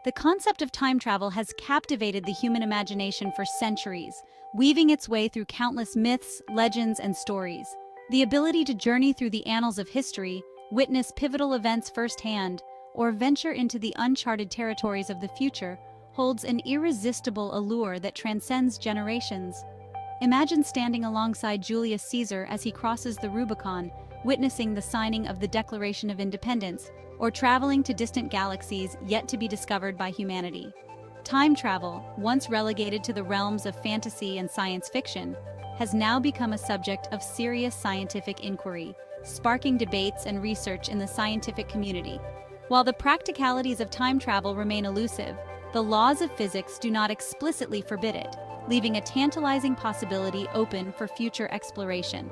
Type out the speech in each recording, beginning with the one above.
The concept of time travel has captivated the human imagination for centuries, weaving its way through countless myths, legends, and stories. The ability to journey through the annals of history, witness pivotal events firsthand, or venture into the uncharted territories of the future holds an irresistible allure that transcends generations. Imagine standing alongside Julius Caesar as he crosses the Rubicon, witnessing the signing of the Declaration of Independence, or traveling to distant galaxies yet to be discovered by humanity. Time travel, once relegated to the realms of fantasy and science fiction, has now become a subject of serious scientific inquiry, sparking debates and research in the scientific community. While the practicalities of time travel remain elusive, the laws of physics do not explicitly forbid it, leaving a tantalizing possibility open for future exploration.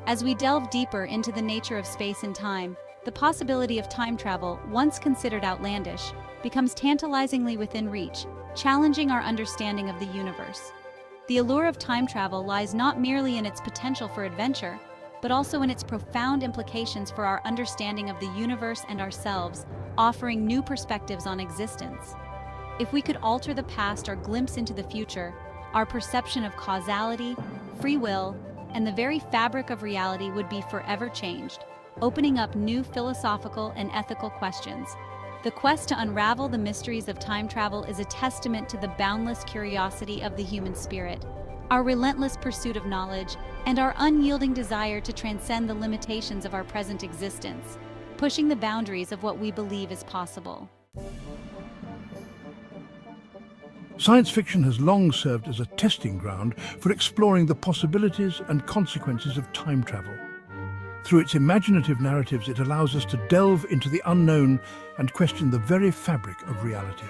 As we delve deeper into the nature of space and time, the possibility of time travel, once considered outlandish, becomes tantalizingly within reach, challenging our understanding of the universe. The allure of time travel lies not merely in its potential for adventure, but also in its profound implications for our understanding of the universe and ourselves, offering new perspectives on existence. If we could alter the past or glimpse into the future, our perception of causality, free will, and the very fabric of reality would be forever changed, opening up new philosophical and ethical questions. The quest to unravel the mysteries of time travel is a testament to the boundless curiosity of the human spirit, our relentless pursuit of knowledge, and our unyielding desire to transcend the limitations of our present existence, pushing the boundaries of what we believe is possible. Science fiction has long served as a testing ground for exploring the possibilities and consequences of time travel. Through its imaginative narratives, it allows us to delve into the unknown and question the very fabric of reality.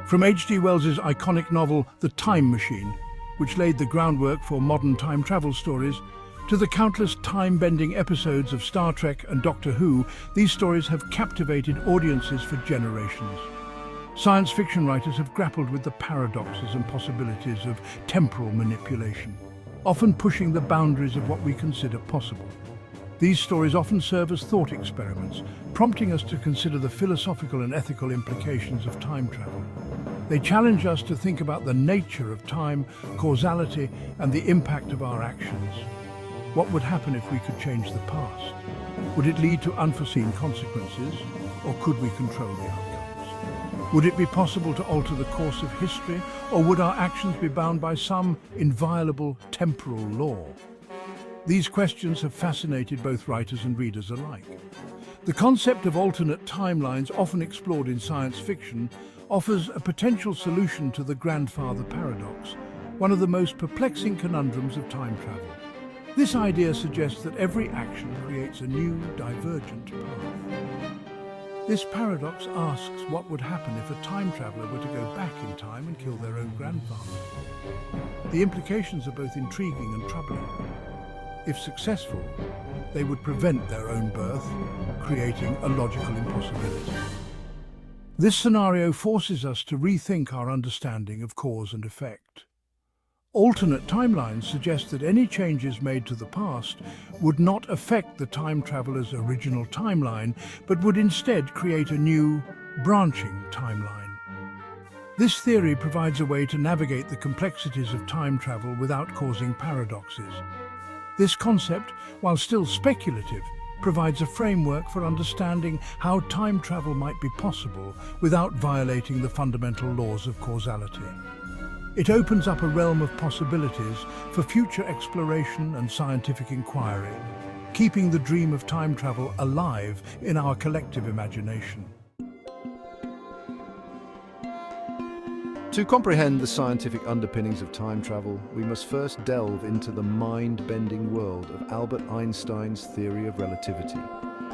From H.G. Wells's iconic novel The Time Machine, which laid the groundwork for modern time travel stories, to the countless time-bending episodes of Star Trek and Doctor Who, these stories have captivated audiences for generations. Science fiction writers have grappled with the paradoxes and possibilities of temporal manipulation, often pushing the boundaries of what we consider possible. These stories often serve as thought experiments, prompting us to consider the philosophical and ethical implications of time travel. They challenge us to think about the nature of time, causality, and the impact of our actions. What would happen if we could change the past? Would it lead to unforeseen consequences, or could we control the outcomes? Would it be possible to alter the course of history, or would our actions be bound by some inviolable temporal law? These questions have fascinated both writers and readers alike. The concept of alternate timelines, often explored in science fiction, offers a potential solution to the grandfather paradox, one of the most perplexing conundrums of time travel. This idea suggests that every action creates a new, divergent path. This paradox asks what would happen if a time traveler were to go back in time and kill their own grandfather. The implications are both intriguing and troubling. If successful, they would prevent their own birth, creating a logical impossibility. This scenario forces us to rethink our understanding of cause and effect. Alternate timelines suggest that any changes made to the past would not affect the time traveler's original timeline, but would instead create a new, branching timeline. This theory provides a way to navigate the complexities of time travel without causing paradoxes. This concept, while still speculative, provides a framework for understanding how time travel might be possible without violating the fundamental laws of causality. It opens up a realm of possibilities for future exploration and scientific inquiry, keeping the dream of time travel alive in our collective imagination. To comprehend the scientific underpinnings of time travel, we must first delve into the mind-bending world of Albert Einstein's theory of relativity.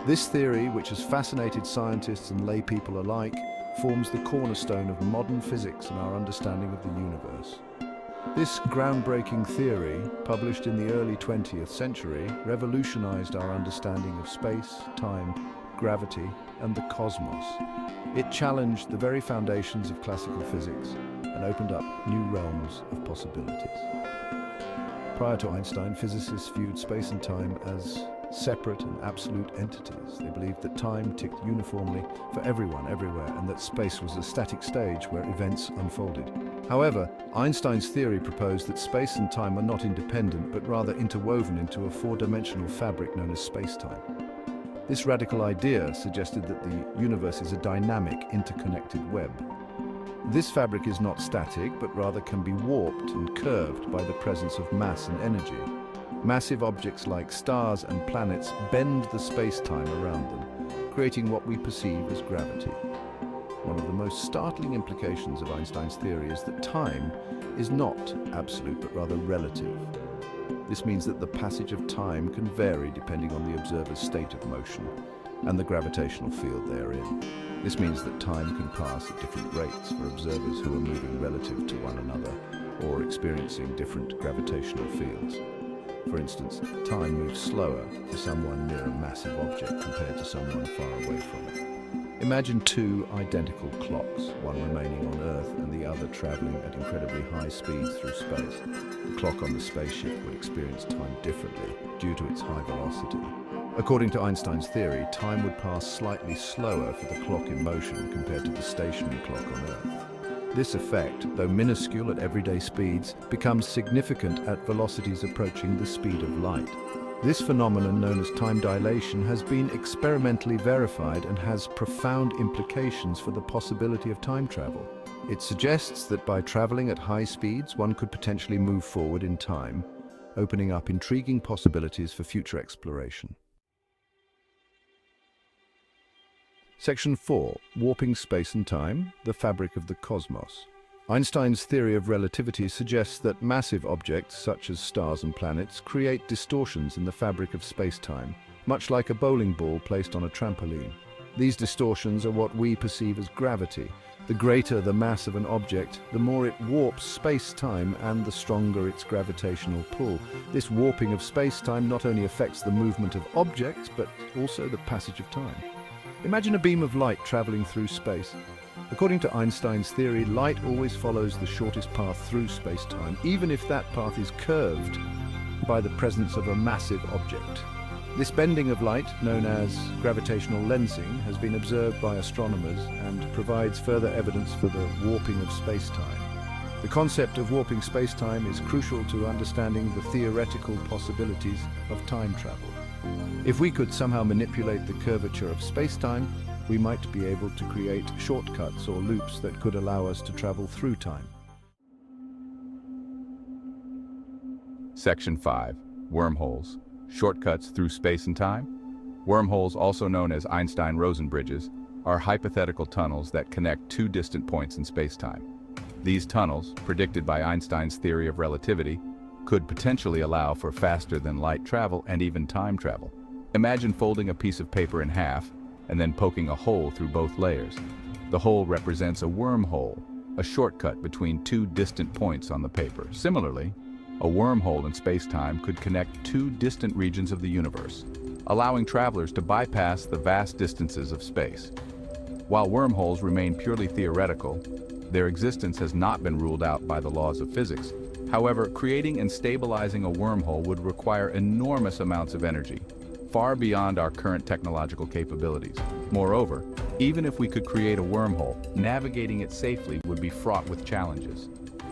This theory, which has fascinated scientists and lay people alike, forms the cornerstone of modern physics and our understanding of the universe. This groundbreaking theory, published in the early 20th century, revolutionized our understanding of space, time, gravity, and the cosmos. It challenged the very foundations of classical physics and opened up new realms of possibilities. Prior to Einstein, physicists viewed space and time as separate and absolute entities. They believed that time ticked uniformly for everyone, everywhere, and that space was a static stage where events unfolded. However, Einstein's theory proposed that space and time are not independent, but rather interwoven into a four-dimensional fabric known as space-time. This radical idea suggested that the universe is a dynamic, interconnected web. This fabric is not static, but rather can be warped and curved by the presence of mass and energy. Massive objects like stars and planets bend the space-time around them, creating what we perceive as gravity. One of the most startling implications of Einstein's theory is that time is not absolute, but rather relative. This means that the passage of time can vary depending on the observer's state of motion and the gravitational field they are in. This means that time can pass at different rates for observers who are moving relative to one another or experiencing different gravitational fields. For instance, time moves slower for someone near a massive object compared to someone far away from it. Imagine two identical clocks, one remaining on Earth and the other traveling at incredibly high speeds through space. The clock on the spaceship would experience time differently due to its high velocity. According to Einstein's theory, time would pass slightly slower for the clock in motion compared to the stationary clock on Earth. This effect, though minuscule at everyday speeds, becomes significant at velocities approaching the speed of light. This phenomenon, known as time dilation, has been experimentally verified and has profound implications for the possibility of time travel. It suggests that by traveling at high speeds, one could potentially move forward in time, opening up intriguing possibilities for future exploration. Section 4. Warping space and time, the fabric of the cosmos. Einstein's theory of relativity suggests that massive objects, such as stars and planets, create distortions in the fabric of space-time, much like a bowling ball placed on a trampoline. These distortions are what we perceive as gravity. The greater the mass of an object, the more it warps space-time and the stronger its gravitational pull. This warping of space-time not only affects the movement of objects, but also the passage of time. Imagine a beam of light traveling through space. According to Einstein's theory, light always follows the shortest path through space-time, even if that path is curved by the presence of a massive object. This bending of light, known as gravitational lensing, has been observed by astronomers and provides further evidence for the warping of space-time. The concept of warping space-time is crucial to understanding the theoretical possibilities of time travel. If we could somehow manipulate the curvature of space-time, we might be able to create shortcuts or loops that could allow us to travel through time. Section 5. Wormholes. Shortcuts through space and time. Wormholes, also known as Einstein-Rosen bridges, are hypothetical tunnels that connect two distant points in space-time. These tunnels, predicted by Einstein's theory of relativity, could potentially allow for faster-than-light travel and even time travel. Imagine folding a piece of paper in half and then poking a hole through both layers. The hole represents a wormhole, a shortcut between two distant points on the paper. Similarly, a wormhole in space-time could connect two distant regions of the universe, allowing travelers to bypass the vast distances of space. While wormholes remain purely theoretical, their existence has not been ruled out by the laws of physics. However, creating and stabilizing a wormhole would require enormous amounts of energy, far beyond our current technological capabilities. Moreover, even if we could create a wormhole, navigating it safely would be fraught with challenges.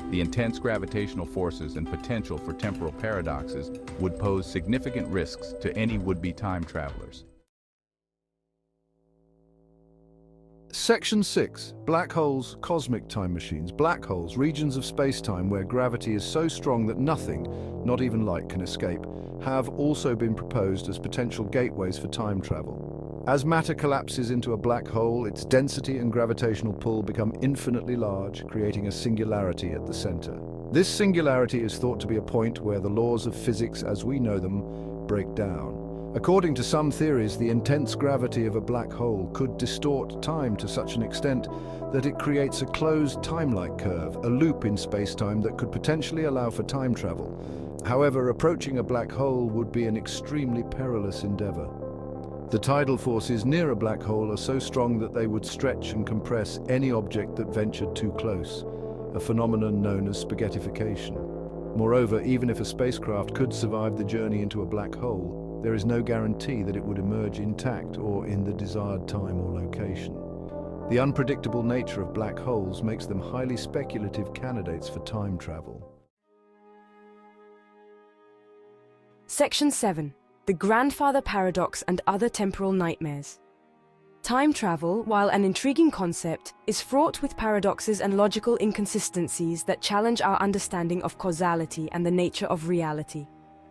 The intense gravitational forces and potential for temporal paradoxes would pose significant risks to any would-be time travelers. Section 6. Black holes, cosmic time machines. Black holes, regions of space-time where gravity is so strong that nothing, not even light, can escape, have also been proposed as potential gateways for time travel. As matter collapses into a black hole, its density and gravitational pull become infinitely large, creating a singularity at the center. This singularity is thought to be a point where the laws of physics as we know them break down. According to some theories, the intense gravity of a black hole could distort time to such an extent that it creates a closed time-like curve, a loop in space-time that could potentially allow for time travel. However, approaching a black hole would be an extremely perilous endeavor. The tidal forces near a black hole are so strong that they would stretch and compress any object that ventured too close, a phenomenon known as spaghettification. Moreover, even if a spacecraft could survive the journey into a black hole, there is no guarantee that it would emerge intact or in the desired time or location. The unpredictable nature of black holes makes them highly speculative candidates for time travel. Section 7. The Grandfather Paradox and Other Temporal Nightmares. Time travel, while an intriguing concept, is fraught with paradoxes and logical inconsistencies that challenge our understanding of causality and the nature of reality.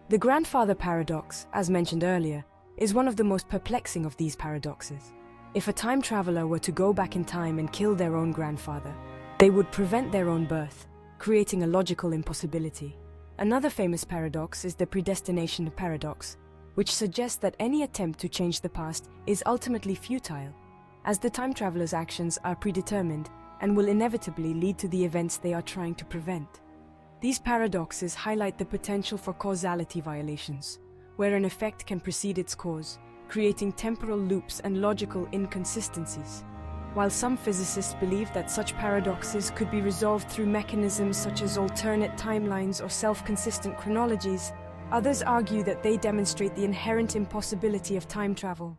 The Grandfather Paradox, as mentioned earlier, is one of the most perplexing of these paradoxes. If a time traveler were to go back in time and kill their own grandfather, they would prevent their own birth, creating a logical impossibility. Another famous paradox is the predestination paradox, which suggests that any attempt to change the past is ultimately futile, as the time traveler's actions are predetermined and will inevitably lead to the events they are trying to prevent. These paradoxes highlight the potential for causality violations, where an effect can precede its cause, creating temporal loops and logical inconsistencies. While some physicists believe that such paradoxes could be resolved through mechanisms such as alternate timelines or self-consistent chronologies, others argue that they demonstrate the inherent impossibility of time travel.